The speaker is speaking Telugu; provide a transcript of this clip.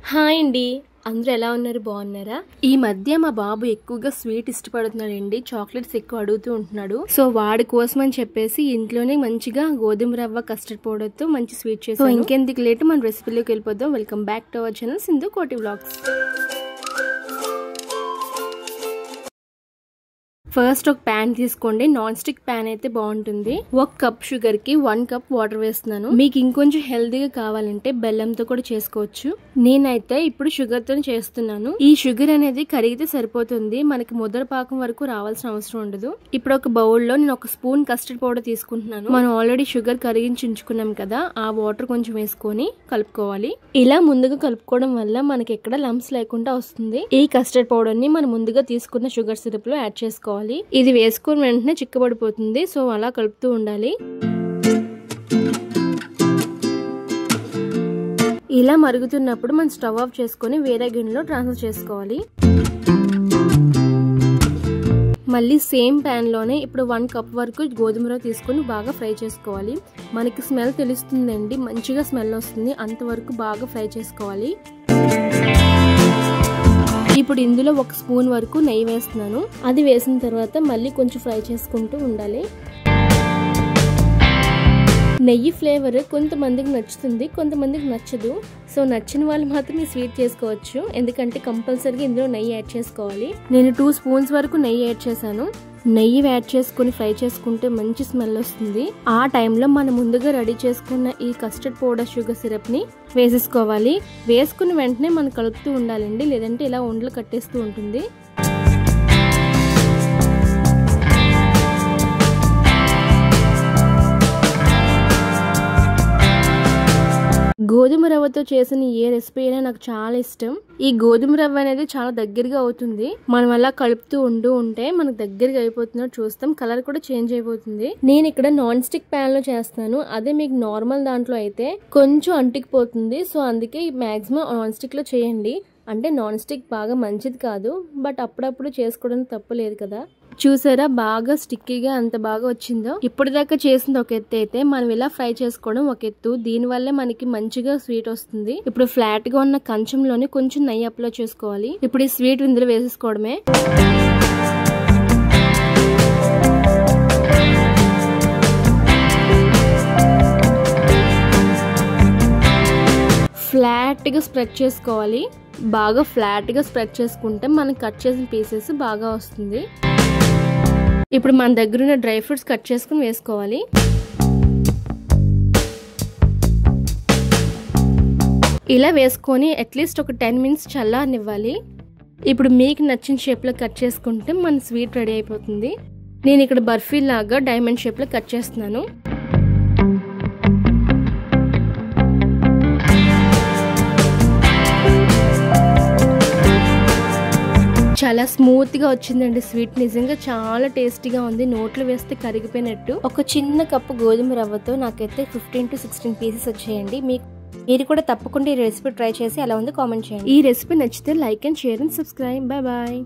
హాయ్ అండి, అందరూ ఎలా ఉన్నారు? బాగున్నారా? ఈ మధ్య మా బాబు ఎక్కువగా స్వీట్ ఇష్టపడుతున్నాడండి. చాక్లెట్స్ ఎక్కువ అడుగుతూ ఉంటున్నాడు. సో వాడి కోసం అని చెప్పేసి ఇంట్లోనే మంచిగా గోధుమ రవ్వ కస్టర్డ్ పౌడర్ తో మంచి స్వీట్ చేసాను. సో ఇంకెందుకు లేట్, మన రెసిపీలోకి వెళ్ళిపోదాం. Welcome back to our channel Sindhu కోటి వ్లాగ్స్. ఫస్ట్ ఒక ప్యాన్ తీసుకోండి. నాన్ స్టిక్ ప్యాన్ అయితే బాగుంటుంది. 1 కప్ షుగర్ కి 1 కప్ వాటర్ వేస్తున్నాను. మీకు ఇంకొంచెం హెల్దీగా కావాలంటే బెల్లంతో కూడా చేసుకోవచ్చు. నేనైతే ఇప్పుడు షుగర్ తో చేస్తున్నాను. ఈ షుగర్ అనేది కరిగితే సరిపోతుంది, మనకి ముద్దర పాకం వరకు రావాల్సిన అవసరం ఉండదు. ఇప్పుడు ఒక బౌల్ లో నేను 1 స్పూన్ కస్టర్డ్ పౌడర్ తీసుకుంటున్నాను. మనం ఆల్రెడీ షుగర్ కరిగించి ఉంచుకున్నాం కదా, ఆ వాటర్ కొంచెం వేసుకొని కలుపుకోవాలి. ఇలా ముందుగా కలుపుకోవడం వల్ల మనకి ఎక్కడ లంప్స్ లేకుండా వస్తుంది. ఈ కస్టర్డ్ పౌడర్ ని మనం ముందుగా తీసుకున్న షుగర్ సిరప్ లో యాడ్ చేసుకోవాలి. ఇది వేసుకున్న వెంటనే చిక్కబడిపోతుంది, సో అలా కలుపుతూ ఉండాలి. ఇలా మరుగుతున్నప్పుడు మనం స్టవ్ ఆఫ్ చేసుకొని వేరే గిన్నెలో ట్రాన్స్ఫర్ చేసుకోవాలి. మళ్ళీ సేమ్ ప్యాన్ లోనే ఇప్పుడు 1 కప్ వరకు గోధుమ రవ్వ తీసుకొని బాగా ఫ్రై చేసుకోవాలి. మనకి స్మెల్ తెలుస్తుందండి, మంచిగా స్మెల్ వస్తుంది. అంతవరకు బాగా ఫ్రై చేసుకోవాలి. ఇప్పుడు ఇందులో 1 స్పూన్ వరకు నెయ్యి వేస్తున్నాను. అది వేసిన తర్వాత మళ్ళీ కొంచెం ఫ్రై చేసుకుంటూ ఉండాలి. నెయ్యి ఫ్లేవర్ కొంతమందికి నచ్చుతుంది, కొంతమందికి నచ్చదు. సో నచ్చిన వాళ్ళు మాత్రం ఈ స్వీట్ చేసుకోవచ్చు, ఎందుకంటే కంపల్సరీగా ఇందులో నెయ్యి యాడ్ చేసుకోవాలి. నేను 2 స్పూన్స్ వరకు నెయ్యి యాడ్ చేశాను. నెయ్యి యాడ్ చేసుకుని ఫ్రై చేసుకుంటే మంచి స్మెల్ వస్తుంది. ఆ టైంలో మనం ముందుగా రెడీ చేసుకున్న ఈ కస్టర్డ్ పౌడర్ షుగర్ సిరప్ ని వేసేసుకోవాలి. వేసుకున్న వెంటనే మనం కలుపుతూ ఉండాలండి, లేదంటే ఇలా ఉండలు కట్టేస్తూ ఉంటుంది. గోధుమ రవ్వతో చేసిన ఏ రెసిపీ అయినా నాకు చాలా ఇష్టం. ఈ గోధుమ రవ్వ అనేది చాలా దగ్గరగా అవుతుంది. మనం అలా కలుపుతూ ఉంటే మనకు దగ్గరగా అయిపోతున్నట్టు చూస్తాం. కలర్ కూడా చేంజ్ అయిపోతుంది. నేను ఇక్కడ నాన్ స్టిక్ ప్యాన్ లో చేస్తాను. అదే మీకు నార్మల్ దాంట్లో అయితే కొంచెం అంటికిపోతుంది. సో అందుకే మాక్సిమం నాన్ స్టిక్ లో చేయండి. అంటే నాన్ స్టిక్ బాగా మంచిది కాదు, బట్ అప్పుడప్పుడు చేసుకోవడానికి తప్పు లేదు కదా. చూసారా బాగా స్టిక్కీగా అంత బాగా వచ్చిందో. ఇప్పటిదాకా చేసింది ఒక ఎత్తు అయితే, మనం ఇలా ఫ్రై చేసుకోవడం ఒక ఎత్తు. దీని వల్లే మనకి మంచిగా స్వీట్ వస్తుంది. ఇప్పుడు ఫ్లాట్ గా ఉన్న కంచంలోనే కొంచెం నెయ్యి అప్లై చేసుకోవాలి. ఇప్పుడు ఈ స్వీట్ ఇందులో వేసేసుకోవడమే. ఫ్లాట్ గా స్ప్రెడ్ చేసుకోవాలి. బాగా ఫ్లాట్ గా స్ప్రెడ్ చేసుకుంటే మనం కట్ చేసిన పీసెస్ బాగా వస్తుంది. ఇప్పుడు మన దగ్గర ఉన్న డ్రై ఫ్రూట్స్ కట్ చేసుకుని వేసుకోవాలి. ఇలా వేసుకొని అట్లీస్ట్ ఒక 10 మినిట్స్ చల్లారనివ్వాలి. ఇప్పుడు మీకు నచ్చిన షేప్ లో కట్ చేసుకుంటే మన స్వీట్ రెడీ అయిపోతుంది. నేను ఇక్కడ బర్ఫీ లాగా డైమండ్ షేప్ లో కట్ చేస్తున్నాను. చాలా స్మూత్ గా వచ్చిందండి స్వీట్. నిజంగా చాలా టేస్టీగా ఉంది. నోట్లో వేస్తే కరిగిపోయినట్టు. ఒక చిన్న కప్పు గోధుమ రవ్వతో నాకైతే 15 to 16 పీసెస్ వచ్చాయండి. మీరు కూడా తప్పకుండా ఈ రెసిపీ ట్రై చేసి ఎలా ఉందో కామెంట్ చేయండి. ఈ రెసిపీ నచ్చితే like and share and subscribe. Bye bye.